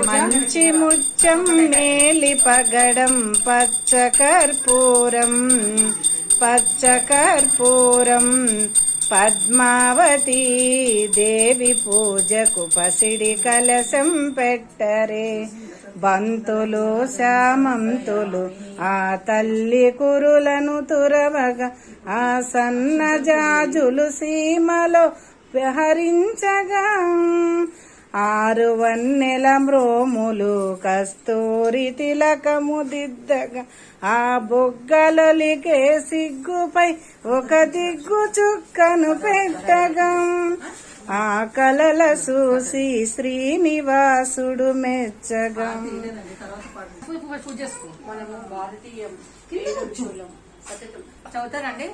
మంచి ముచ్చం మేలి పగడం పచ్చకర్పూరం పద్మావతి దేవి పూజకు పసిడి కలశం పెట్టరే. బంతులు శామంతులు ఆ తల్లి కురులను తురవగా ఆ సన్నజాజులు సీమలో విహరించగా. 6 వన్నెల మ్రోములు కస్తూరి తిలకము దిద్దగా ఆ బొగ్గలొలికే సిగ్గుపై ఒక దిగ్గు చుక్కను పెట్టగా. ఆ కలల చూసి శ్రీనివాసుడు మెచ్చగా. చదువుతారండి.